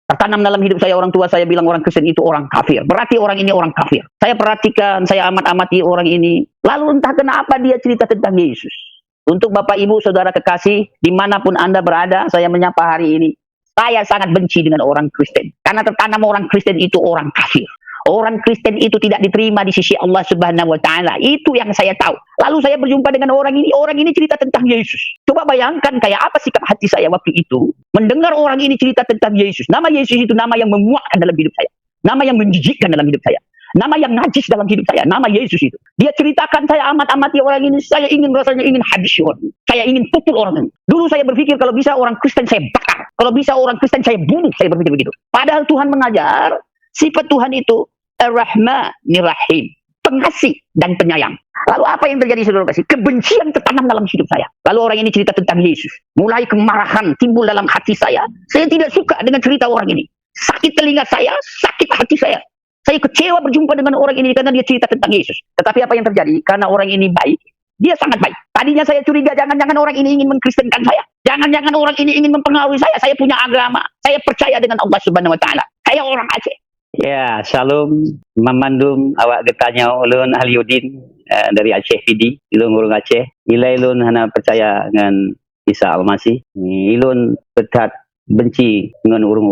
Tertanam dalam hidup saya, orang tua saya bilang orang Kristen itu orang kafir. Berarti orang ini orang kafir. Saya perhatikan, saya amat-amati orang ini. Lalu entah kenapa dia cerita tentang Yesus. Untuk Bapak Ibu Saudara kekasih, dimanapun Anda berada, saya menyapa hari ini. Saya sangat benci dengan orang Kristen. Karena tertanam orang Kristen itu orang kafir. Orang Kristen itu tidak diterima di sisi Allah Subhanahu wa Ta'ala. Itu yang saya tahu. Lalu saya berjumpa dengan orang ini cerita tentang Yesus. Coba bayangkan kayak apa sikap hati saya waktu itu mendengar orang ini cerita tentang Yesus. Nama Yesus itu nama yang memuakkan dalam hidup saya. Nama yang menjijikkan dalam hidup saya. Nama yang najis dalam hidup saya. Nama Yesus itu. Dia ceritakan, saya amat-amati orang ini. Saya rasanya ingin habis orang. Saya ingin pukul orang ini. Dulu saya berpikir kalau bisa orang Kristen saya bakar. Kalau bisa orang Kristen saya bunuh. Saya berpikir begitu. Padahal Tuhan mengajar sifat Tuhan itu Ar-Rahmanir Rahim, pengasih dan penyayang. Lalu apa yang terjadi saudara kasih? Kebencian tertanam dalam hidup saya. Lalu orang ini cerita tentang Yesus. Mulai kemarahan timbul dalam hati saya. Saya tidak suka dengan cerita orang ini. Sakit telinga saya, sakit hati saya. Saya kecewa berjumpa dengan orang ini karena dia cerita tentang Yesus. Tetapi apa yang terjadi? Karena orang ini baik, dia sangat baik. Tadinya saya curiga, jangan-jangan orang ini ingin mengkristenkan saya. Jangan-jangan orang ini ingin mempengaruhi saya. Saya punya agama. Saya percaya dengan Allah Subhanahu wa Ta'ala. Saya orang Aceh. Ya, shalom, memandum awak getanya ulun Aliuddin dari Aceh PD, ilun urung Aceh. Ilai ilun hana percaya dengan Isa Al-Masih. Ilun tetap benci dengan urung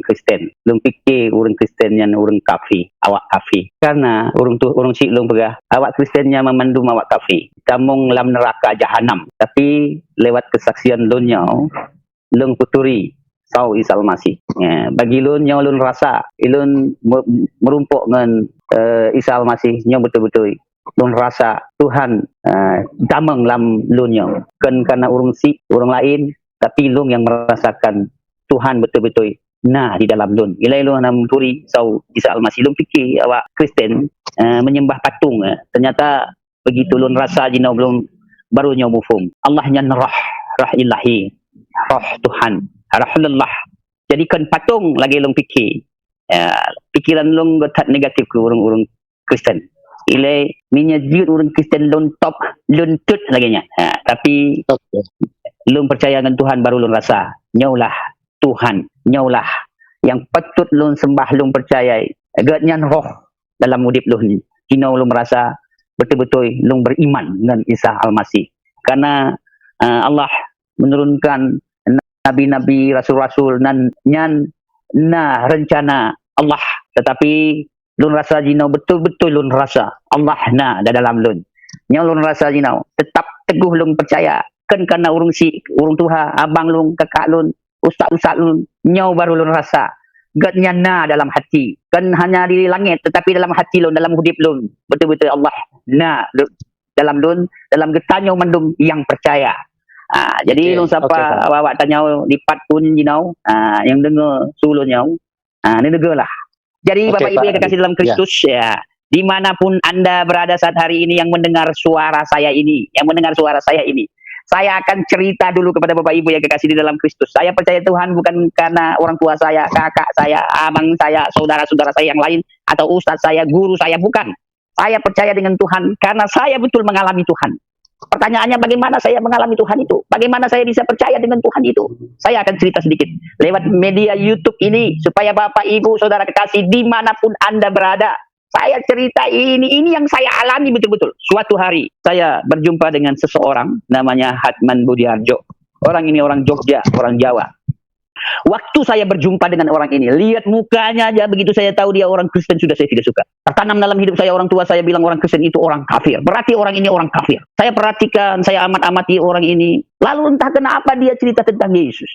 Kristen. Ilun fikir urung Kristen yang urung kafir, awak kafir. Karena urung si ilun pegah, awak Kristennya memandum awak kafir. Tamung lam neraka jahanam. Tapi lewat kesaksian lunnya, lung puturi sau Isa Al-Masih. Ya, bagi ilun yang ilun rasa, ilun merumpuk dengan Isa Al-Masih, yang betul-betul ilun rasa Tuhan damang lam ilunnya. Kan karena urung lain, tapi ilun yang merasakan Tuhan betul-betul nah di dalam ilun. Ila ilun nam turi sau Isa Al-Masih. Ilun fikir awak Kristen menyembah patung. Ternyata begitu ilun rasa jina belum barunya mufhum. Allahnya rah ilahi, roh Tuhan. Alhamdulillah. Jadikan patung lagi long fikir. Pikiran long betat negatif ke orang-orang Kristen. Ilai minyak orang Kristen long top, long tut lagi nya. Tapi long percaya dengan Tuhan baru long rasa. Nyaulah Tuhan, nyaulah yang patut long sembah, long percaya. Agatnya roh dalam hidup long ni. Kino long merasa betul-betul long beriman dengan Isa Al-Masih. Karena Allah menurunkan nabi-nabi, rasul-rasul nyan rencana Allah, tetapi lun rasa jinau betul-betul lun rasa Allah dalam lun. Nyau lun rasa jinau tetap teguh lun percaya kan karena urung Tuhan, abang lun, kakak lun, ustaz lun, nyau baru lun rasa gatnya dalam hati. Kan hanya di langit tetapi dalam hati lun, dalam hidup lun. Betul-betul Allah dalam lun, dalam getanya mandum yang percaya. Jadi long siapa awak tanya lipat pun yang dengar sulunnya ini dengar lah. Jadi Bapak Ibu yang kekasih dalam Kristus ya, dimanapun Anda berada saat hari ini yang mendengar suara saya ini, saya akan cerita dulu kepada Bapak Ibu yang kekasih di dalam Kristus. Saya percaya Tuhan bukan karena orang tua saya, kakak saya, abang saya, saudara-saudara saya yang lain, atau ustaz saya, guru saya, bukan. Saya percaya dengan Tuhan karena saya betul mengalami Tuhan. Pertanyaannya bagaimana saya mengalami Tuhan itu? Bagaimana saya bisa percaya dengan Tuhan itu? Saya akan cerita sedikit lewat media YouTube ini supaya Bapak Ibu Saudara kekasih dimanapun Anda berada, saya cerita ini yang saya alami betul-betul. Suatu hari saya berjumpa dengan seseorang namanya Hatman Budiarjo. Orang ini orang Jogja, orang Jawa. Waktu saya berjumpa dengan orang ini, lihat mukanya aja begitu saya tahu dia orang Kristen, sudah saya tidak suka. Tertanam dalam hidup saya, orang tua saya bilang orang Kristen itu orang kafir. Berarti orang ini orang kafir. Saya perhatikan, saya amat-amati orang ini. Lalu entah kenapa dia cerita tentang Yesus.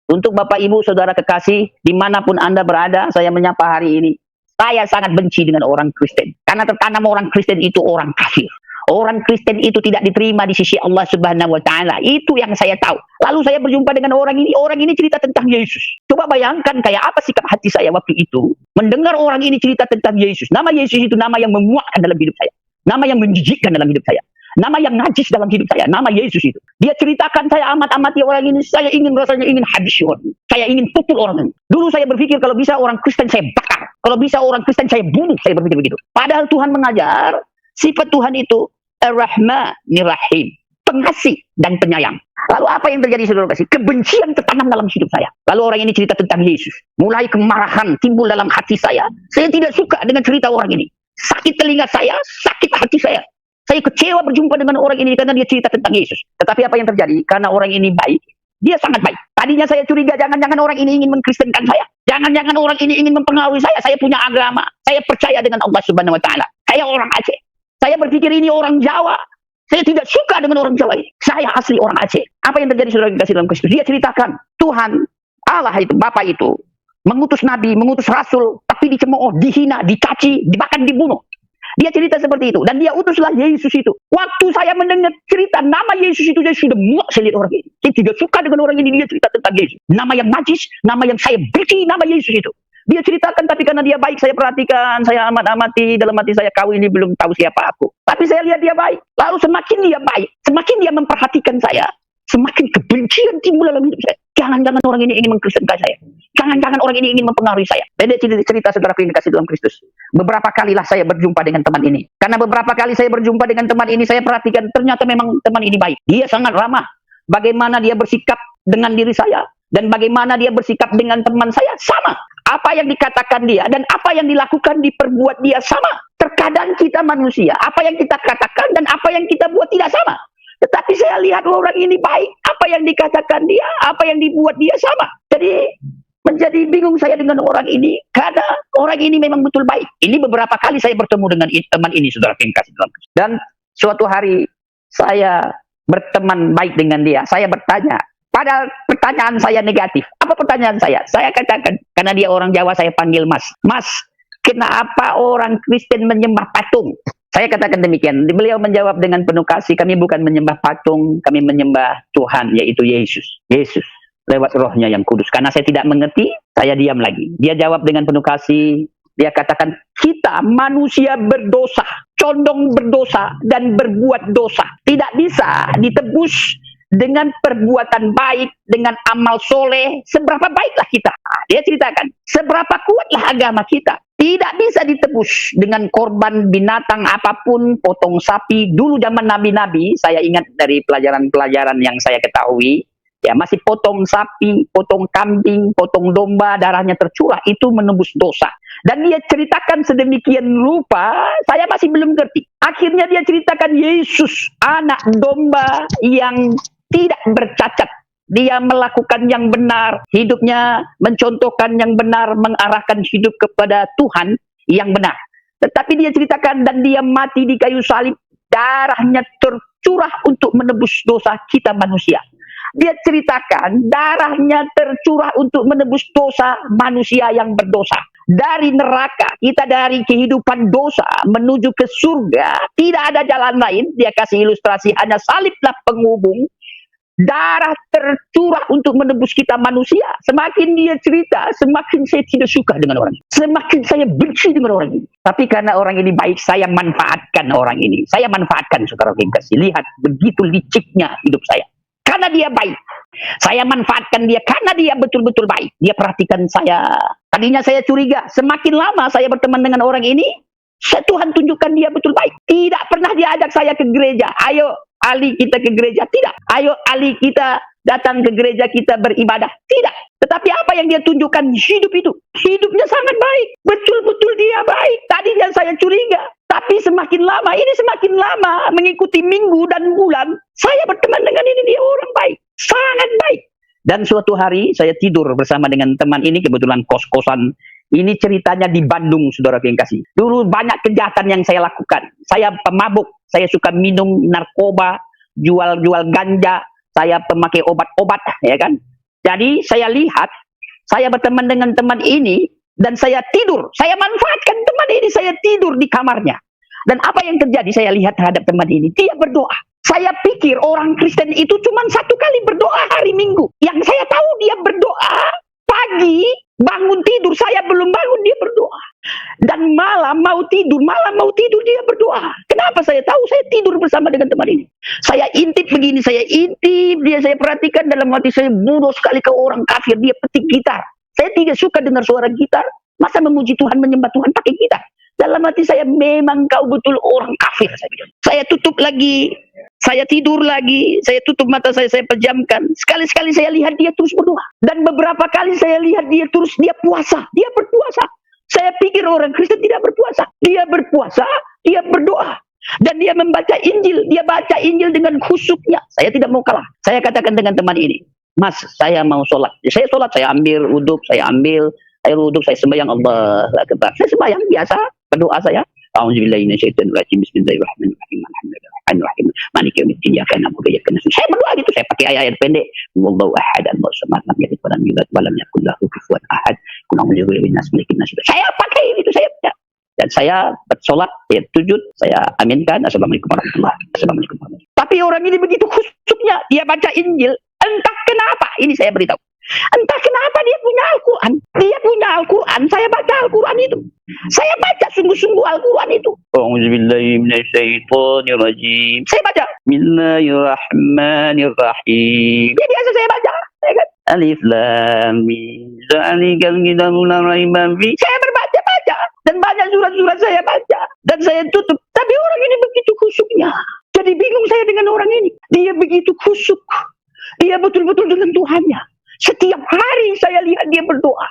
Untuk Bapak Ibu Saudara kekasih, dimanapun Anda berada, saya menyapa hari ini. Saya sangat benci dengan orang Kristen. Karena tertanam orang Kristen itu orang kafir. Orang Kristen itu tidak diterima di sisi Allah Subhanahu wa Ta'ala. Itu yang saya tahu. Lalu saya berjumpa dengan orang ini cerita tentang Yesus. Coba bayangkan kayak apa sikap hati saya waktu itu mendengar orang ini cerita tentang Yesus. Nama Yesus itu nama yang memuakkan dalam hidup saya. Nama yang menjijikkan dalam hidup saya. Nama yang najis dalam hidup saya. Nama Yesus itu. Dia ceritakan, saya amat-amati orang ini. Saya rasanya ingin habis orang. Saya ingin pukul orang ini. Dulu saya berpikir kalau bisa orang Kristen saya bakar. Kalau bisa orang Kristen saya bunuh. Saya berpikir begitu. Padahal Tuhan mengajar sifat Tuhan itu Ar-Rahmanir Rahim, pengasih dan penyayang. Lalu apa yang terjadi saudara kasih? Kebencian tertanam dalam hidup saya. Lalu orang ini cerita tentang Yesus. Mulai kemarahan timbul dalam hati saya. Saya tidak suka dengan cerita orang ini. Sakit telinga saya, sakit hati saya. Saya kecewa berjumpa dengan orang ini karena dia cerita tentang Yesus. Tetapi apa yang terjadi? Karena orang ini baik, dia sangat baik. Tadinya saya curiga, jangan-jangan orang ini ingin mengkristenkan saya. Jangan-jangan orang ini ingin mempengaruhi saya. Saya punya agama. Saya percaya dengan Allah Subhanahu Wa Taala. Saya orang Aceh. Saya berpikir ini orang Jawa. Saya tidak suka dengan orang Jawa ini. Saya asli orang Aceh. Apa yang terjadi saudara kasih dalam Kristus? Dia ceritakan Tuhan Allah itu, Bapa itu mengutus nabi, mengutus rasul, tapi dicemooh, dihina, dicaci, bahkan dibunuh. Dia cerita seperti itu dan dia utuslah Yesus itu. Waktu saya mendengar cerita nama Yesus itu, saya sudah muak saya lihat orang ini. Saya tidak suka dengan orang ini. Dia cerita tentang Yesus. Nama yang najis, nama yang saya benci, nama Yesus itu. Dia ceritakan, tapi karena dia baik, saya perhatikan, saya amat-amati, dalam hati saya, kau ini belum tahu siapa aku. Tapi saya lihat dia baik. Lalu semakin dia baik, semakin dia memperhatikan saya, semakin kebencian timbul dalam hidup saya. Jangan-jangan orang ini ingin mengkristenkan saya. Jangan-jangan orang ini ingin mempengaruhi saya. Dan dia cerita saudara yang dikasih dalam Kristus. Beberapa kalilah saya berjumpa dengan teman ini. Karena beberapa kali saya berjumpa dengan teman ini, saya perhatikan ternyata memang teman ini baik. Dia sangat ramah. Bagaimana dia bersikap dengan diri saya, dan bagaimana dia bersikap dengan teman saya, sama. Apa yang dikatakan dia dan apa yang dilakukan diperbuat dia sama. Terkadang kita manusia, apa yang kita katakan dan apa yang kita buat tidak sama. Tetapi saya lihat orang ini baik, apa yang dikatakan dia, apa yang dibuat dia sama. Jadi menjadi bingung saya dengan orang ini, karena orang ini memang betul baik. Ini beberapa kali saya bertemu dengan teman ini, saudara yang kasih dalam Kristus. Dan suatu hari saya berteman baik dengan dia, saya bertanya. Padahal pertanyaan saya negatif. Apa pertanyaan saya? Saya katakan, karena dia orang Jawa, saya panggil Mas. Mas, kenapa orang Kristen menyembah patung? Saya katakan demikian. Beliau menjawab dengan penuh kasih, kami bukan menyembah patung, kami menyembah Tuhan, yaitu Yesus. Yesus, lewat rohnya yang kudus. Karena saya tidak mengerti, saya diam lagi. Dia jawab dengan penuh kasih. Dia katakan, kita manusia berdosa, condong berdosa, dan berbuat dosa. Tidak bisa ditebus dengan perbuatan baik, dengan amal soleh, seberapa baiklah kita. Dia ceritakan, seberapa kuatlah agama kita. Tidak bisa ditebus dengan korban binatang apapun, potong sapi. Dulu zaman nabi-nabi, saya ingat dari pelajaran-pelajaran yang saya ketahui, ya masih potong sapi, potong kambing, potong domba, darahnya tercurah, itu menembus dosa. Dan dia ceritakan sedemikian rupa, saya masih belum ngerti. Akhirnya dia ceritakan Yesus, anak domba yang tidak bercacat. Dia melakukan yang benar, hidupnya mencontohkan yang benar, mengarahkan hidup kepada Tuhan yang benar. Tetapi dia ceritakan, dan dia mati di kayu salib, darahnya tercurah untuk menebus dosa kita manusia. Dia ceritakan, darahnya tercurah untuk menebus dosa manusia yang berdosa. Dari neraka, kita dari kehidupan dosa menuju ke surga, tidak ada jalan lain. Dia kasih ilustrasi, hanya saliblah penghubung. Darah tercurah untuk menebus kita manusia. Semakin dia cerita, semakin saya tidak suka dengan orang ini. Semakin saya benci dengan orang ini. Tapi karena orang ini baik, saya manfaatkan orang ini. Saya manfaatkan, saudara yang kasih. Lihat, begitu liciknya hidup saya. Karena dia baik. Saya manfaatkan dia karena dia betul-betul baik. Dia perhatikan saya. Tadinya saya curiga. Semakin lama saya berteman dengan orang ini, Tuhan tunjukkan dia betul baik. Tidak pernah dia ajak saya ke gereja. Ayo, Ali, kita ke gereja. Tidak. Ayo, Ali, kita datang ke gereja, kita beribadah. Tidak. Tetapi apa yang dia tunjukkan, hidup itu. Hidupnya sangat baik. Betul-betul dia baik. Tadinya saya curiga. Tapi semakin lama mengikuti minggu dan bulan, saya berteman dengan ini, dia orang baik. Sangat baik. Dan suatu hari saya tidur bersama dengan teman ini, kebetulan kos-kosan. Ini ceritanya di Bandung, saudara yang kasih. Dulu banyak kejahatan yang saya lakukan. Saya pemabuk, saya suka minum narkoba, jual-jual ganja, saya pemakai obat-obat, ya kan. Jadi saya lihat, saya berteman dengan teman ini, dan saya tidur. Saya manfaatkan teman ini, saya tidur di kamarnya. Dan apa yang terjadi, saya lihat terhadap teman ini, dia berdoa. Saya pikir orang Kristen itu cuma satu kali berdoa hari Minggu. Yang saya tahu dia berdoa pagi, bangun tidur, saya belum bangun dia berdoa. Dan malam mau tidur dia berdoa. Kenapa saya tahu? Saya tidur bersama dengan teman ini. Saya intip begini, saya perhatikan dalam hati saya, bodoh sekali ke orang kafir, dia petik gitar. Saya tidak suka dengar suara gitar. Masa memuji Tuhan, menyembah Tuhan pakai gitar? Dalam hati saya, memang kau betul orang kafir. Saya tutup lagi, saya tidur lagi, saya tutup mata saya pejamkan. Sekali-sekali saya lihat dia terus berdoa. Dan beberapa kali saya lihat dia puasa, dia berpuasa. Saya pikir orang Kristen tidak berpuasa. Dia berpuasa, dia berdoa. Dan dia membaca Injil, dia baca Injil dengan khusyuknya. Saya tidak mau kalah. Saya katakan dengan teman ini, Mas, saya mau sholat. Saya sholat, saya ambil wuduk, saya ambil air wuduk, saya sembahyang, Allah Akbar. Saya sembahyang biasa, berdoa saya. A'udzubillahi minasyaitonirrajim. Bismillahirrahmanirrahim. Alhamdulillahirrahmanirrahim. Maliki yaumiddin. Iyyaka na'budu wa iyyaka nasta'in. Saya berdoa gitu, saya pakai ayat-ayat pendek. Wallahu ahad, Allahu samad, lam yalid wa lam yulad wa lam yakul lahu kufuwan ahad. Qul a'udzu birabbil nas, malikin nas. Saya pakai itu, saya baca. Dan saya bersolat, saya sujud, saya aminkan. Assalamualaikum warahmatullahi wabarakatuh. Assalamualaikum warahmatullahi wabarakatuh. Tapi orang ini begitu khusyuknya, dia baca Injil. Entah kenapa, ini saya beritahu. Entah kenapa dia punya Al-Quran. Dia punya Al-Quran, saya baca Al-Quran itu. Saya baca sungguh-sungguh Al-Quran itu. A'udzubillahi minasyaitonirrajim. Saya baca. Bismillahirrahmanirrahim. Ya biasa saya baca. Alif Lam Mim. Dzalikal kitabu la raiba fihi. Saya berbaca-baca. Dan banyak surat-surat saya baca. Dan saya tutup. Tapi orang ini begitu khusyuknya. Jadi bingung saya dengan orang ini. Dia begitu khusyuk. Dia betul-betul dengan Tuhannya. Setiap hari saya lihat dia berdoa.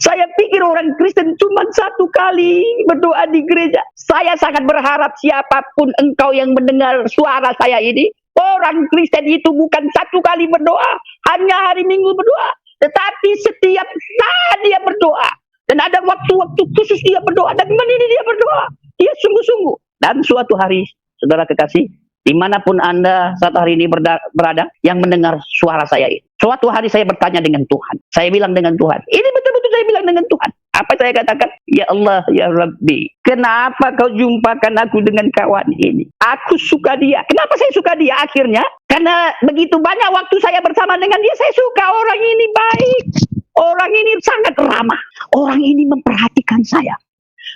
Saya pikir orang Kristen cuma satu kali berdoa di gereja. Saya sangat berharap siapapun engkau yang mendengar suara saya ini, orang Kristen itu bukan satu kali berdoa, hanya hari Minggu berdoa, tetapi setiap saat dia berdoa. Dan ada waktu-waktu khusus dia berdoa, dan ini dia berdoa. Dia sungguh-sungguh. Dan suatu hari, saudara kekasih, dimanapun Anda saat hari ini berada, yang mendengar suara saya ini. Suatu hari saya bertanya dengan Tuhan. Saya bilang dengan Tuhan. Ini betul-betul saya bilang dengan Tuhan. Apa saya katakan? Ya Allah, ya Rabbi. Kenapa kau jumpakan aku dengan kawan ini? Aku suka dia. Kenapa saya suka dia akhirnya? Karena begitu banyak waktu saya bersama dengan dia, saya suka orang ini baik. Orang ini sangat ramah. Orang ini memperhatikan saya.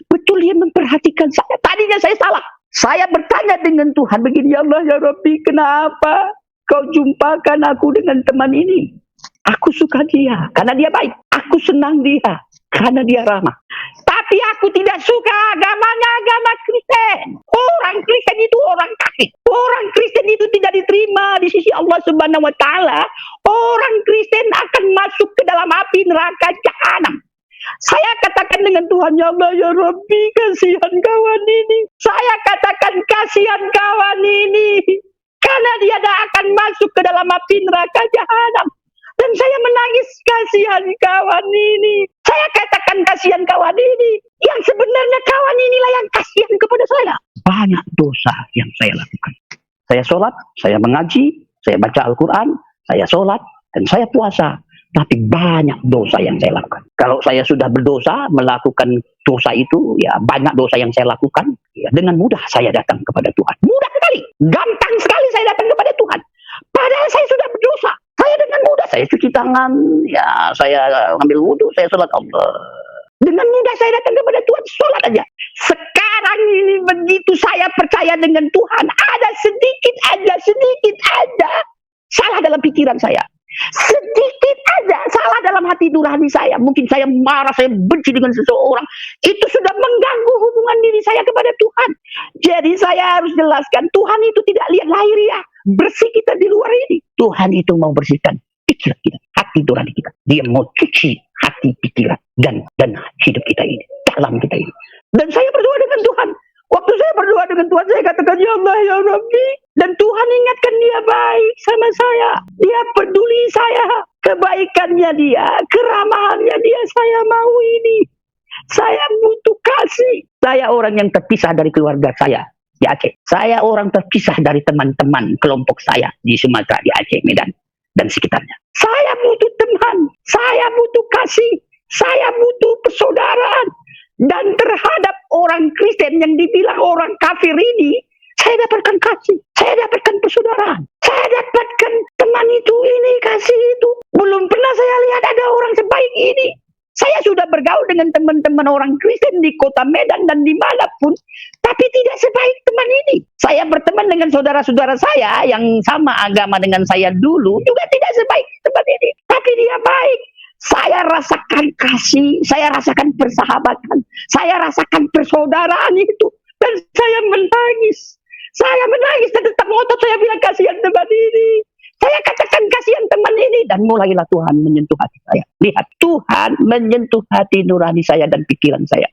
Betul dia memperhatikan saya. Tadinya saya salah. Saya bertanya dengan Tuhan begini, ya Allah, ya Rabbi, kenapa kau jumpakan aku dengan teman ini? Aku suka dia karena dia baik. Aku senang dia karena dia ramah. Tapi aku tidak suka agamanya, agama Kristen. Orang Kristen itu orang kafir. Orang Kristen itu tidak diterima di sisi Allah Subhanahu wa taala. Orang Kristen akan masuk ke dalam api neraka jahanam. Saya katakan dengan Tuhan, ya Allah, ya Rabbi, kasihan kawan ini. Saya katakan kasihan kawan ini. Karena dia tidak akan masuk ke dalam api neraka jahanam. Dan saya menangis, kasihan kawan ini. Saya katakan kasihan kawan ini. Yang sebenarnya kawan inilah yang kasihan kepada saya. Banyak dosa yang saya lakukan. Saya sholat, saya mengaji, saya baca Al-Quran, saya sholat, dan saya puasa. Tapi banyak dosa yang saya lakukan. Kalau saya sudah berdosa, melakukan dosa itu, ya banyak dosa yang saya lakukan, ya dengan mudah saya datang kepada Tuhan. Mudah sekali, gampang sekali saya datang kepada Tuhan. Padahal saya sudah berdosa. Saya dengan mudah, saya cuci tangan, ya saya ambil wudhu, saya sholat Allah. Dengan mudah saya datang kepada Tuhan, sholat aja. Sekarang ini begitu saya percaya dengan Tuhan, ada sedikit aja salah dalam pikiran saya. Sedikit aja salah dalam hati nurani saya. Mungkin saya marah, saya benci dengan seseorang. Itu sudah mengganggu hubungan diri saya kepada Tuhan. Jadi saya harus jelaskan, Tuhan itu tidak lihat lahiriah, bersih kita di luar ini. Tuhan itu mau bersihkan pikiran kita, hati nurani kita. Dia mau cuci hati, pikiran, dan hidup kita ini, dalam kita ini. Dan saya berdoa dengan Tuhan. Waktu saya berdoa dengan Tuhan, saya katakan, ya Allah, ya Rabbi. Dan Tuhan ingatkan dia baik sama saya. Dia peduli saya. Kebaikannya dia, keramahannya dia, saya mau ini. Saya butuh kasih. Saya orang yang terpisah dari keluarga saya di Aceh. Saya orang terpisah dari teman-teman kelompok saya di Sumatera, di Aceh, Medan, dan sekitarnya. Saya butuh teman. Saya butuh kasih. Saya butuh persaudaraan. Dan terhadap orang Kristen yang dibilang orang kafir ini, saya dapatkan kasih, saya dapatkan persaudaraan, saya dapatkan teman itu, ini, kasih itu. Belum pernah saya lihat ada orang sebaik ini. Saya sudah bergaul dengan teman-teman orang Kristen di kota Medan dan dimanapun, tapi tidak sebaik teman ini. Saya berteman dengan saudara-saudara saya yang sama agama dengan saya dulu, juga tidak sebaik teman ini. Tapi dia baik. Saya rasakan kasih, saya rasakan persahabatan, saya rasakan persaudaraan itu. Dan saya menangis. Saya menangis dan tetap ngotot, saya bilang kasihan teman ini. Saya katakan kasihan teman ini. Dan mulailah Tuhan menyentuh hati saya. Lihat, Tuhan menyentuh hati nurani saya dan pikiran saya.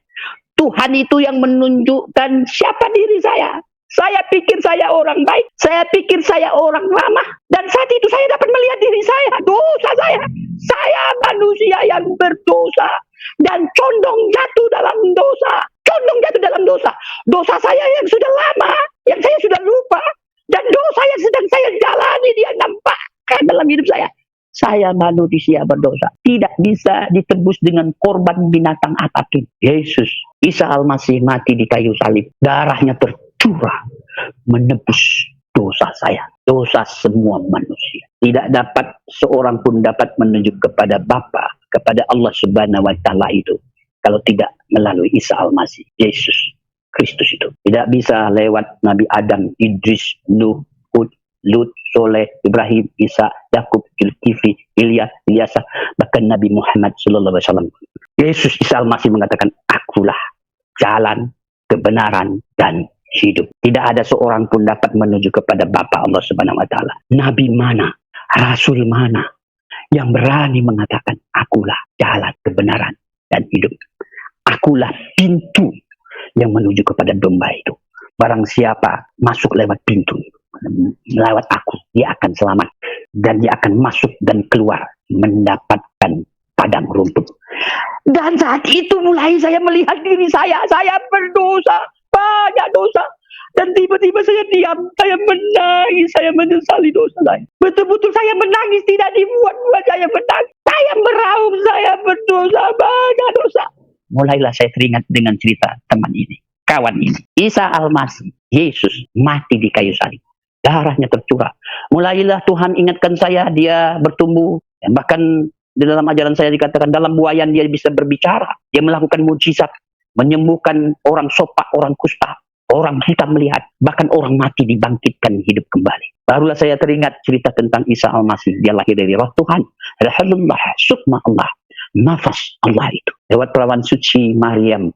Tuhan itu yang menunjukkan siapa diri saya. Saya pikir saya orang baik, saya pikir saya orang ramah, dan saat itu saya dapat melihat diri saya, dosa saya. Saya manusia yang berdosa dan condong jatuh dalam dosa. Condong jatuh dalam dosa. Dosa saya yang sudah lama, yang saya sudah lupa, dan dosa yang sedang saya jalani dia nampakkan dalam hidup saya. Saya manusia berdosa, tidak bisa ditebus dengan korban binatang apapun. Yesus, Isa Al-Masih mati di kayu salib, darahnya tercurah menebus dosa saya, dosa semua manusia. Tidak dapat seorang pun dapat menunjuk kepada Bapa, kepada Allah Subhanahu wa Ta'ala itu kalau tidak melalui Isa Al-Masih, Yesus Kristus itu. Tidak bisa lewat Nabi Adam, Idris, Nuh, Hud, Lut, Soleh, Ibrahim, Isa, Yakub, Zulkifli, Ilyas, bahkan Nabi Muhammad sallallahu alaihi wasallam. Yesus Isa Al-Masih mengatakan, akulah jalan, kebenaran, dan hidup. Tidak ada seorang pun dapat menuju kepada Bapa Allah Subhanahu wa Ta'ala. Nabi mana, Rasul mana yang berani mengatakan, akulah jalan, kebenaran, dan hidup. Akulah pintu yang menuju kepada domba itu. Barang siapa masuk lewat pintu, lewat aku, dia akan selamat. Dan dia akan masuk dan keluar mendapatkan padang rumput. Dan saat itu mulai saya melihat diri saya berdosa, banyak dosa. Dan tiba-tiba saya diam, saya menangis, saya menyesali dosa saya. Betul-betul saya menangis, tidak dibuat-buat, saya menangis. Saya meraung, saya berdosa, banyak dosa. Mulailah saya teringat dengan cerita teman ini, kawan ini. Isa Al-Masih, Yesus mati di kayu salib. Darahnya tercurah. Mulailah Tuhan ingatkan saya, dia bertumbuh. Dan bahkan di dalam ajaran saya dikatakan dalam buayan dia bisa berbicara. Dia melakukan mujizat, menyembuhkan orang sopak, orang kusta, orang buta melihat, bahkan orang mati dibangkitkan hidup kembali. Barulah saya teringat cerita tentang Isa Al-Masih. Dia lahir dari roh Tuhan. Alhamdulillah, sukma Allah, nafas Allah itu. Lewat perawan suci Maryam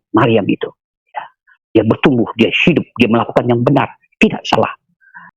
itu. Ya. Dia bertumbuh, dia hidup, dia melakukan yang benar, tidak salah.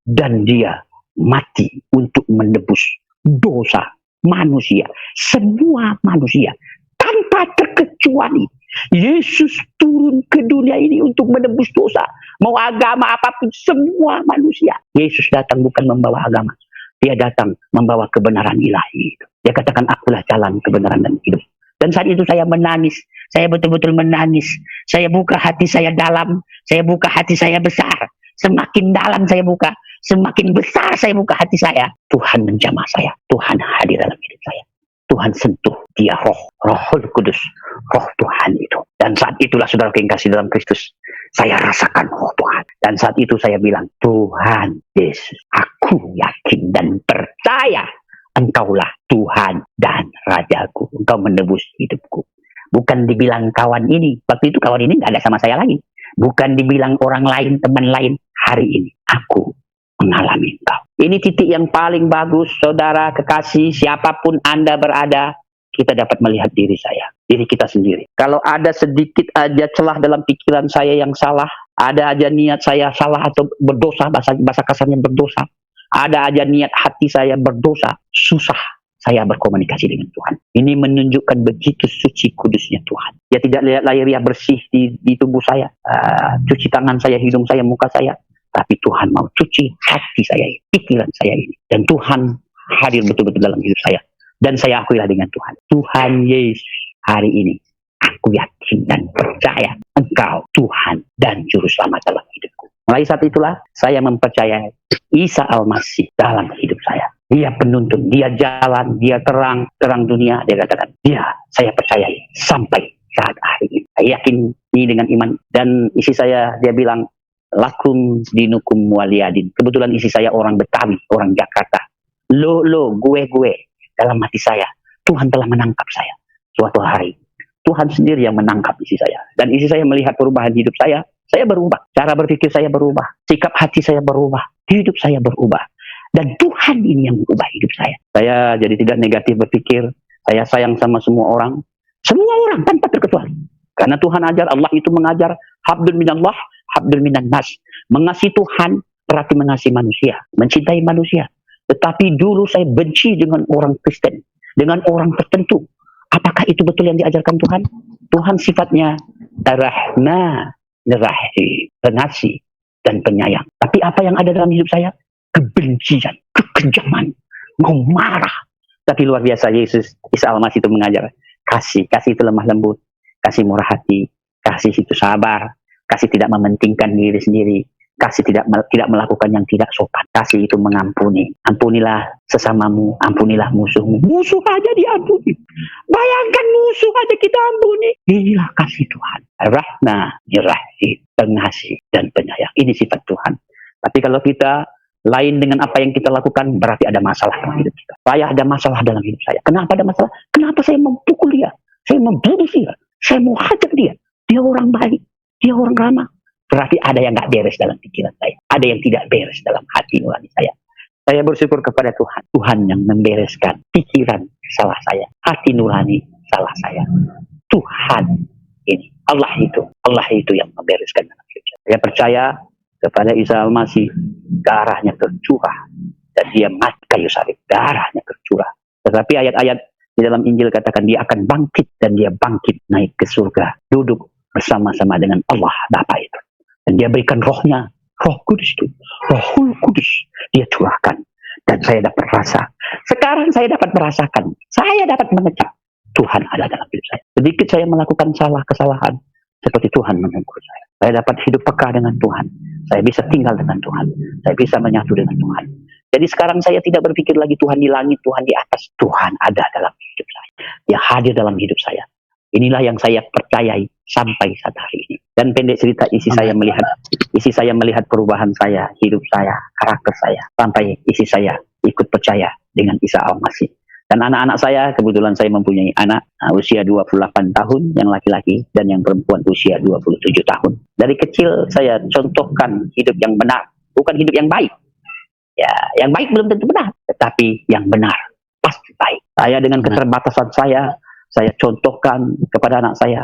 Dan dia mati untuk menebus dosa manusia, semua manusia, tanpa terkecuali. Yesus turun ke dunia ini untuk menebus dosa. Mau agama apapun, semua manusia. Yesus datang bukan membawa agama. Dia datang membawa kebenaran ilahi. Dia katakan, akulah jalan, kebenaran, dan hidup. Dan saat itu saya menangis. Saya betul-betul menangis. Saya buka hati saya dalam. Saya buka hati saya besar. Semakin dalam saya buka, semakin besar saya buka hati saya. Tuhan menjamah saya. Tuhan hadir dalam hidup saya. Tuhan sentuh, dia Rohul Kudus, roh Tuhan itu. Dan saat itulah saudara yang kasih dalam Kristus, saya rasakan roh Tuhan. Dan saat itu saya bilang, Tuhan Yesus, aku yakin dan percaya Engkaulah Tuhan dan Rajaku. Engkau menebus hidupku. Bukan dibilang kawan ini, waktu itu kawan ini nggak ada sama saya lagi. Bukan dibilang orang lain, teman lain. Hari ini aku mengalami Engkau. Ini titik yang paling bagus, saudara kekasih, siapapun Anda berada, kita dapat melihat diri saya, diri kita sendiri. Kalau ada sedikit aja celah dalam pikiran saya yang salah, ada aja niat saya salah atau berdosa, bahasa kasarnya berdosa, ada aja niat hati saya berdosa, susah saya berkomunikasi dengan Tuhan. Ini menunjukkan begitu suci kudusnya Tuhan. Dia tidak lihat lahiriah bersih di tubuh saya, cuci tangan saya, hidung saya, muka saya. Tapi Tuhan mau cuci hati saya ini, pikiran saya ini. Dan Tuhan hadir betul-betul dalam hidup saya. Dan saya akuilah dengan Tuhan. Tuhan Yesus, hari ini aku yakin dan percaya Engkau Tuhan dan Juru Selamat dalam hidupku. Mulai saat itulah saya mempercayai Isa Al-Masih dalam hidup saya. Dia penuntun, dia jalan, dia terang dunia. Dia katakan, saya percayai sampai saat hari ini. Saya yakin ini dengan iman. Dan isi saya, dia bilang, lakum dinukum waliyadin. Kebetulan isi saya orang Betawi, orang Jakarta. Gue. Dalam hati saya, Tuhan telah menangkap saya. Suatu hari, Tuhan sendiri yang menangkap isi saya. Dan isi saya melihat perubahan hidup saya berubah. Cara berpikir saya berubah. Sikap hati saya berubah. Hidup saya berubah. Dan Tuhan ini yang mengubah hidup saya. Saya jadi tidak negatif berpikir. Saya sayang sama semua orang tanpa terkecuali. Karena Tuhan ajar, Allah itu mengajar, habdul minallah, habdul minan nas. Mengasihi Tuhan berarti mengasihi manusia, mencintai manusia. Tetapi dulu saya benci dengan orang Kristen, dengan orang tertentu. Apakah itu betul yang diajarkan Tuhan? Tuhan sifatnya Ar-Rahman, Ar-Rahim, pengasih dan penyayang. Tapi apa yang ada dalam hidup saya? Kebencian, kekejaman, mau marah. Tapi luar biasa Yesus, Isa Al-Masih itu mengajar kasih. Kasih itu lemah lembut, kasih murah hati, kasih itu sabar, kasih tidak mementingkan diri sendiri, kasih tidak melakukan yang tidak sopan. Kasih itu mengampuni. Ampunilah sesamamu, ampunilah musuhmu. Musuh aja diampuni. Bayangkan musuh aja kita ampuni. Inilah kasih Tuhan. Rahman, Rahim, pengasih dan penyayang. Ini sifat Tuhan. Tapi kalau kita lain dengan apa yang kita lakukan, berarti ada masalah dalam hidup kita. Saya ada masalah dalam hidup saya. Kenapa ada masalah? Kenapa saya memukul dia? Saya membunuh dia? Saya mau hajar dia? Dia orang baik, dia orang ramah. Berarti ada yang gak beres dalam pikiran saya. Ada yang tidak beres dalam hati nurani saya. Saya bersyukur kepada Tuhan. Tuhan yang membereskan pikiran salah saya. Hati nurani salah saya. Tuhan ini. Allah itu yang membereskan dalam hidup saya. Saya percaya kepada Isa Al-Masih, darahnya tercurah dan dia mati kayu salib, darahnya tercurah. Tetapi ayat-ayat di dalam Injil katakan dia akan bangkit, dan dia bangkit naik ke surga, duduk bersama-sama dengan Allah Bapa itu, dan dia berikan rohnya, Roh Kudus itu, Rohul Kudus dia curahkan, dan saya dapat rasa. Sekarang saya dapat merasakan, saya dapat mengecap Tuhan ada dalam hidup saya. Sedikit saya melakukan kesalahan, seperti Tuhan menegur saya. Saya dapat hidup peka dengan Tuhan. Saya bisa tinggal dengan Tuhan. Saya bisa menyatu dengan Tuhan. Jadi sekarang saya tidak berpikir lagi Tuhan di langit, Tuhan di atas. Tuhan ada dalam hidup saya. Dia hadir dalam hidup saya. Inilah yang saya percayai sampai saat hari ini. Dan pendek cerita, isi saya melihat perubahan saya, hidup saya, karakter saya, sampai isi saya ikut percaya dengan Isa Al-Masih. Dan anak-anak saya, kebetulan saya mempunyai anak usia 28 tahun yang laki-laki, dan yang perempuan usia 27 tahun. Dari kecil saya contohkan hidup yang benar, bukan hidup yang baik. Ya, yang baik belum tentu benar, tetapi yang benar pasti baik. Saya dengan keterbatasan saya contohkan kepada anak saya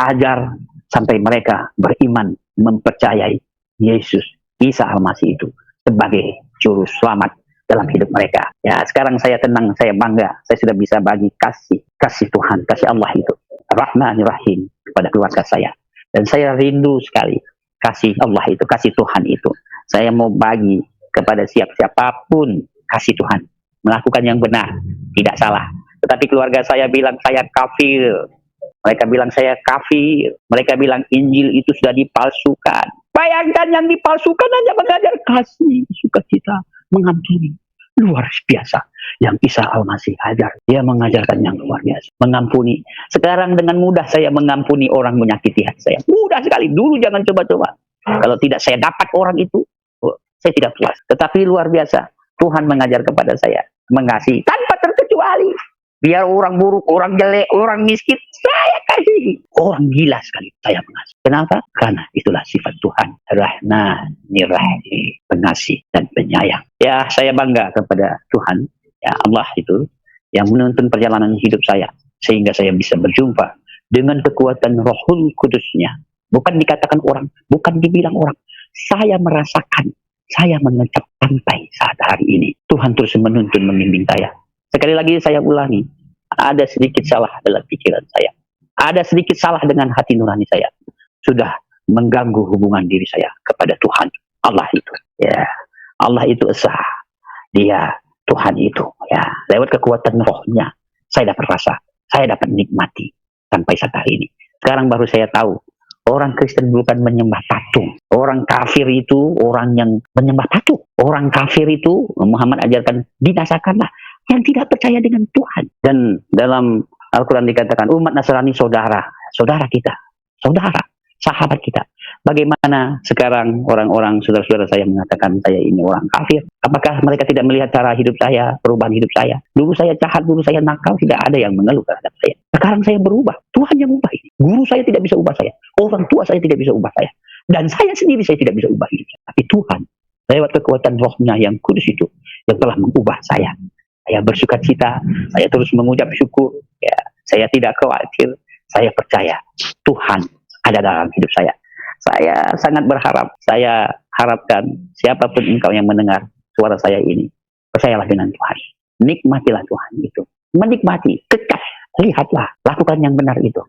ajar sampai mereka beriman, mempercayai Yesus, Isa Al-Masih itu sebagai juru selamat dalam hidup mereka. Ya, sekarang saya tenang, saya bangga, saya sudah bisa bagi kasih Tuhan, kasih Allah itu, Rahman Rahim kepada keluarga saya. Dan saya rindu sekali kasih Allah itu, kasih Tuhan itu. Saya mau bagi kepada siapapun kasih Tuhan, melakukan yang benar, tidak salah. Tetapi keluarga saya bilang saya kafir. Mereka bilang saya kafir. Mereka bilang Injil itu sudah dipalsukan. Bayangkan, yang dipalsukan hanya mengajar kasih, sukacita, mengampuni. Luar biasa yang Isa Al-Masih ajar. Dia mengajarkan yang luar biasa, mengampuni. Sekarang dengan mudah saya mengampuni orang menyakiti hati saya. Mudah sekali. Dulu jangan coba-coba. Kalau tidak saya dapat orang itu, saya tidak puas. Tetapi luar biasa, Tuhan mengajar kepada saya mengasihi tanpa terkecuali. Biar orang buruk, orang jelek, orang miskin, saya kasih. Orang gila sekali, saya mengasihi. Kenapa? Karena itulah sifat Tuhan. Rahman, Rahim, pengasih dan penyayang. Ya, saya bangga kepada Tuhan. Ya, Allah itu yang menuntun perjalanan hidup saya, sehingga saya bisa berjumpa dengan kekuatan Rohul Kudusnya. Bukan dikatakan orang, bukan dibilang orang. Saya merasakan, saya mengecap sampai saat hari ini. Tuhan terus menuntun, membimbing saya. Sekali lagi saya ulangi, ada sedikit salah dalam pikiran saya. Ada sedikit salah dengan hati nurani saya. Sudah mengganggu hubungan diri saya kepada Tuhan. Allah itu. Ya, Allah itu esa. Dia Tuhan itu. Ya, lewat kekuatan rohnya, saya dapat rasa, saya dapat nikmati sampai saat hari ini. Sekarang baru saya tahu, orang Kristen bukan menyembah patung. Orang kafir itu orang yang menyembah patung. Orang kafir itu, Muhammad ajarkan, binasakanlah yang tidak percaya dengan Tuhan. Dan dalam Al-Quran dikatakan umat Nasrani saudara kita, saudara, sahabat kita. Bagaimana sekarang orang-orang saudara-saudara saya mengatakan saya ini orang kafir? Apakah mereka tidak melihat cara hidup saya, perubahan hidup saya? Dulu saya jahat, dulu saya nakal, tidak ada yang mengeluh terhadap saya. Sekarang saya berubah, Tuhan yang ubah ini. Guru saya tidak bisa ubah saya, orang tua saya tidak bisa ubah saya, dan saya sendiri saya tidak bisa ubah hidup saya. Tapi Tuhan lewat kekuatan rohnya yang kudus itu yang telah mengubah saya. Saya bersuka cita, saya terus mengucap syukur. Ya, saya tidak khawatir, saya percaya Tuhan ada dalam hidup saya. Saya sangat berharap, saya harapkan siapapun engkau yang mendengar suara saya ini, percayalah dengan Tuhan. Nikmatilah Tuhan itu. Menikmati, kekal, lihatlah, lakukan yang benar itu.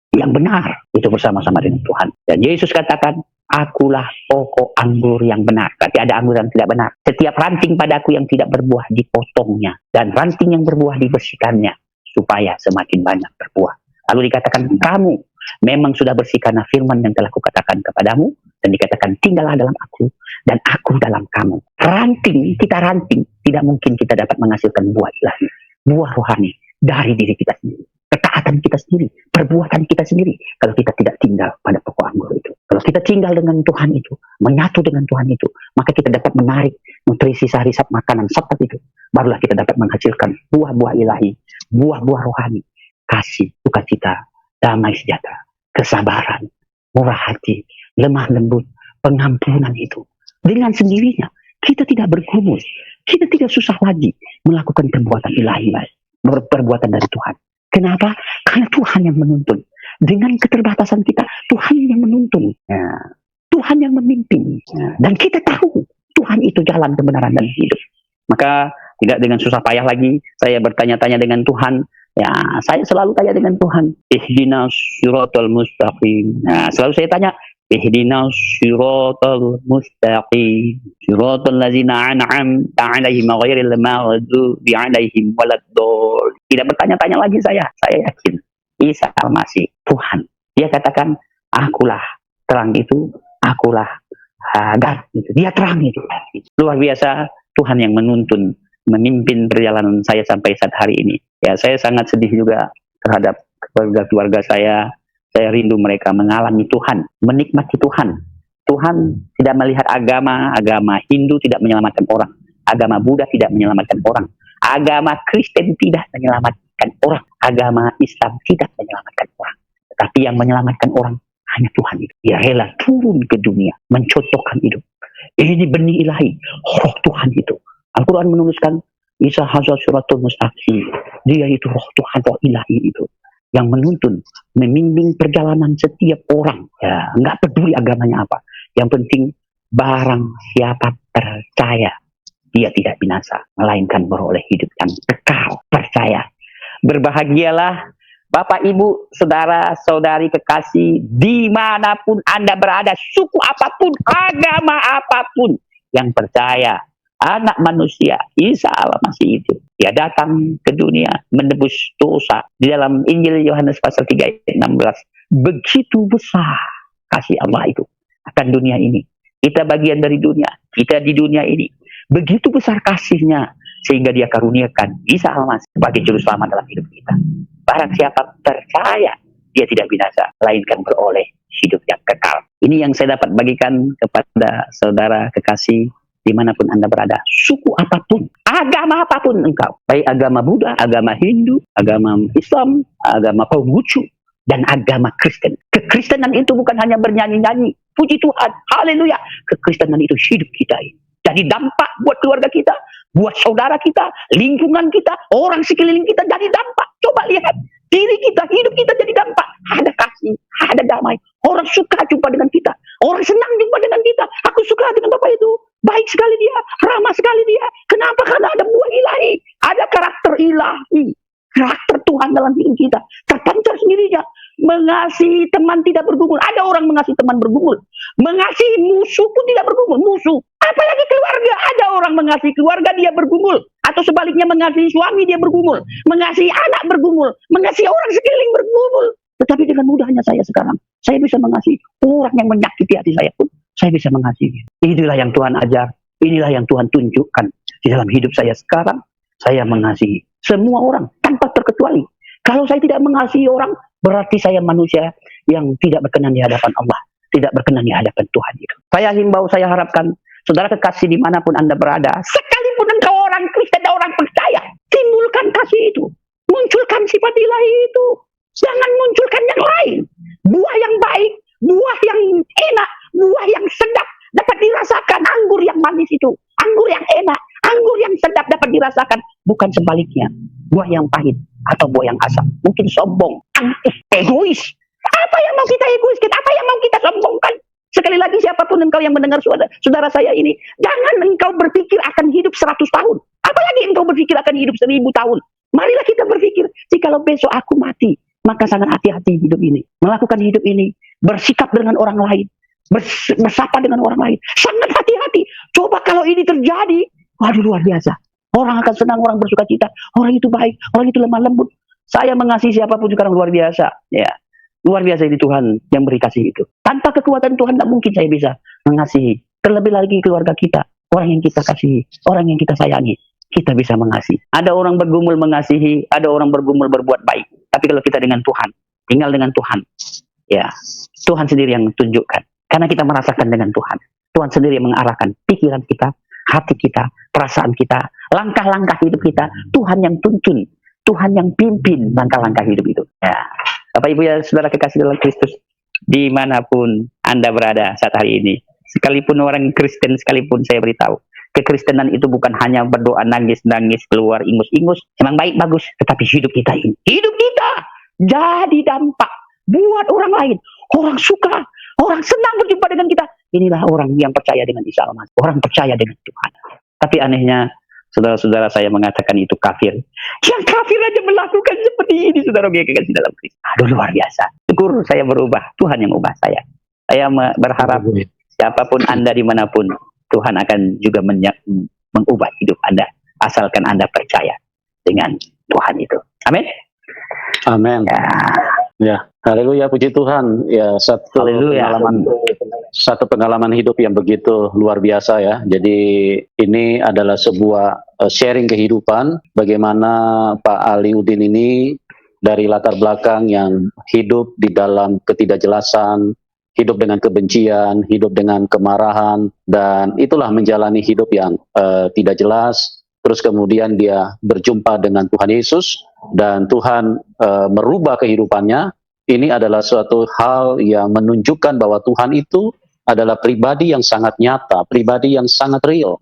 Yang benar itu bersama-sama dengan Tuhan. Dan Yesus katakan, akulah pokok anggur yang benar. Berarti ada anggur yang tidak benar. Setiap ranting padaku yang tidak berbuah dipotongnya. Dan ranting yang berbuah dibersihkannya. Supaya semakin banyak berbuah. Lalu dikatakan, kamu memang sudah bersih karena firman yang telah kukatakan kepadamu. Dan dikatakan, tinggallah dalam aku. Dan aku dalam kamu. Ranting, kita ranting. Tidak mungkin kita dapat menghasilkan buah ilahi. Buah rohani dari diri kita sendiri. Ketaatan kita sendiri, perbuatan kita sendiri. Kalau kita tidak tinggal pada pokok anggur itu. Kalau kita tinggal dengan Tuhan itu, menyatu dengan Tuhan itu, maka kita dapat menarik nutrisi sarisap makanan Sabat itu. Barulah kita dapat menghasilkan buah-buah ilahi, buah-buah rohani, kasih, sukacita, damai sejahtera, kesabaran, murah hati, lemah lembut, pengampunan itu. Dengan sendirinya, kita tidak bergumul, kita tidak susah lagi melakukan perbuatan ilahi, perbuatan dari Tuhan. Kenapa? Karena Tuhan yang menuntun. Dengan keterbatasan kita, Tuhan yang menuntun. Ya. Tuhan yang memimpin. Ya. Dan kita tahu Tuhan itu jalan kebenaran dan hidup. Maka tidak dengan susah payah lagi saya bertanya-tanya dengan Tuhan. Ya, saya selalu tanya dengan Tuhan. Ihdinas siratal mustaqim. Nah, selalu saya tanya, ihdinas siratal mustaqim. Siratal ladzina an'amta 'alaihim ghairil maghdubi 'alaihim waladdallin. Tidak bertanya-tanya lagi saya yakin Isa Al-Masih Tuhan. Dia katakan, akulah terang itu, akulah gar itu. Dia terang itu. Luar biasa Tuhan yang menuntun, memimpin perjalanan saya sampai saat hari ini. Ya, saya sangat sedih juga terhadap keluarga saya. Saya rindu mereka mengalami Tuhan, menikmati Tuhan. Tuhan tidak melihat agama Hindu tidak menyelamatkan orang. Agama Buddha tidak menyelamatkan orang. Agama Kristen tidak menyelamatkan orang. Agama Islam tidak menyelamatkan orang. Tetapi yang menyelamatkan orang hanya Tuhan itu. Dia rela turun ke dunia, mencocokkan hidup. Ini benih ilahi, roh Tuhan itu. Al-Quran menuliskan, Isa hazal suratul mustaqim. Dia itu roh Tuhan, roh ilahi itu. Yang menuntun, membimbing perjalanan setiap orang. Ya, nggak peduli agamanya apa. Yang penting, barang siapa percaya, dia tidak binasa, melainkan beroleh hidup yang kekal. Percaya. Berbahagialah Bapak, Ibu, Saudara, Saudari kekasih, dimanapun Anda berada, suku apapun, agama apapun, yang percaya anak manusia Isa Al-Masih itu, dia datang ke dunia menebus dosa. Di dalam Injil Yohanes pasal 3 ayat 16, begitu besar kasih Allah itu akan dunia ini. Kita bagian dari dunia, kita di dunia ini. Begitu besar kasihnya sehingga dia karuniakan Isa Al-Masih sebagai juru selamat dalam hidup kita. Barang siapa percaya, dia tidak binasa, melainkan beroleh hidup yang kekal. Ini yang saya dapat bagikan kepada saudara kekasih dimanapun Anda berada. Suku apapun, agama apapun engkau, baik agama Buddha, agama Hindu, agama Islam, agama Konghucu, dan agama Kristen. Kekristenan itu bukan hanya bernyanyi-nyanyi, puji Tuhan, haleluya. Kekristenan itu hidup kita ini. Jadi dampak buat keluarga kita, buat saudara kita, lingkungan kita, orang sekeliling kita jadi dampak. Coba lihat, diri kita, hidup kita jadi dampak. Ada kasih, ada damai. Orang suka jumpa dengan kita. Orang senang jumpa dengan kita. Aku suka dengan Bapak itu. Baik sekali dia, ramah sekali dia. Kenapa? Karena ada buah ilahi. Ada karakter ilahi. Karakter Tuhan dalam hidup kita. Terpancar sendirinya. Mengasihi teman tidak bergumul. Ada orang mengasihi teman bergumul. Mengasihi musuh pun tidak bergumul. Musuh. Apalagi keluarga. Ada orang mengasihi keluarga dia bergumul. Atau sebaliknya mengasihi suami dia bergumul. Mengasihi anak bergumul. Mengasihi orang sekeliling bergumul. Tetapi dengan mudahnya saya sekarang. Saya bisa mengasihi orang yang menyakiti hati saya pun. Saya bisa mengasihi. Inilah yang Tuhan ajar. Inilah yang Tuhan tunjukkan. Di dalam hidup saya sekarang. Saya mengasihi semua orang tanpa terkecuali. Kalau saya tidak mengasihi orang, berarti saya manusia yang tidak berkenan di hadapan Allah. Tidak berkenan di hadapan Tuhan itu. Saya himbau, saya harapkan saudara kekasih dimanapun Anda berada, sekalipun engkau orang Kristen dan orang percaya, timbulkan kasih itu. Munculkan sifat ilahi itu. Jangan munculkan yang lain. Buah yang baik, buah yang enak, buah yang sedap dapat dirasakan. Anggur yang manis itu, anggur yang enak, anggur yang sedap dapat dirasakan. Bukan bukan sebaliknya, buah yang pahit atau buah yang asam. Mungkin sombong, angkuh, egois. Apa yang mau kita egoiskan? Apa yang mau kita sombongkan? Sekali lagi siapapun engkau yang mendengar saudara saya ini, jangan engkau berpikir akan hidup 100 tahun. Apalagi engkau berpikir akan hidup 1000 tahun. Marilah kita berpikir, jikalau besok aku mati, maka sangat hati-hati hidup ini. Melakukan hidup ini, bersikap dengan orang lain, bersapa dengan orang lain. Sangat hati-hati. Coba kalau ini terjadi, waduh luar biasa. Orang akan senang, orang bersuka cita. Orang itu baik, orang itu lemah lembut. Saya mengasihi siapapun sekarang luar biasa. Ya. Luar biasa ini Tuhan yang beri kasih itu. Tanpa kekuatan Tuhan tidak mungkin saya bisa mengasihi. Terlebih lagi keluarga kita, orang yang kita kasihi, orang yang kita sayangi, kita bisa mengasihi. Ada orang bergumul mengasihi, ada orang bergumul berbuat baik. Tapi kalau kita dengan Tuhan, tinggal dengan Tuhan, ya Tuhan sendiri yang tunjukkan. Karena kita merasakan dengan Tuhan. Tuhan sendiri yang mengarahkan pikiran kita, hati kita, perasaan kita, langkah-langkah hidup kita. Tuhan yang tuntun, Tuhan yang pimpin langkah-langkah hidup itu. Ya. Bapak Ibu ya saudara kekasih dalam Kristus, dimanapun Anda berada saat hari ini, sekalipun orang Kristen sekalipun, saya beritahu, kekristenan itu bukan hanya berdoa nangis-nangis keluar ingus-ingus, memang baik bagus, tetapi hidup kita ini, hidup kita jadi dampak buat orang lain, orang suka, orang senang berjumpa dengan kita. Inilah orang yang percaya dengan Isa Al-Masih, orang percaya dengan Tuhan. Tapi anehnya, saudara-saudara saya mengatakan itu kafir. Yang kafir aja melakukan seperti ini, saudara yang kekasih dalam Kristus. Aduh luar biasa. Syukur saya berubah, Tuhan yang ubah saya. Saya berharap siapapun Anda dimanapun, Tuhan akan juga mengubah hidup Anda. Asalkan Anda percaya dengan Tuhan itu. Amin. Amin. Ya, haleluya, puji Tuhan. Ya, satu pengalaman hidup yang begitu luar biasa ya. Jadi ini adalah sebuah sharing kehidupan bagaimana Pak Ali Udin ini dari latar belakang yang hidup di dalam ketidakjelasan, hidup dengan kebencian, hidup dengan kemarahan, dan itulah menjalani hidup yang tidak jelas. Terus kemudian dia berjumpa dengan Tuhan Yesus dan Tuhan merubah kehidupannya. Ini adalah suatu hal yang menunjukkan bahwa Tuhan itu adalah pribadi yang sangat nyata, pribadi yang sangat real.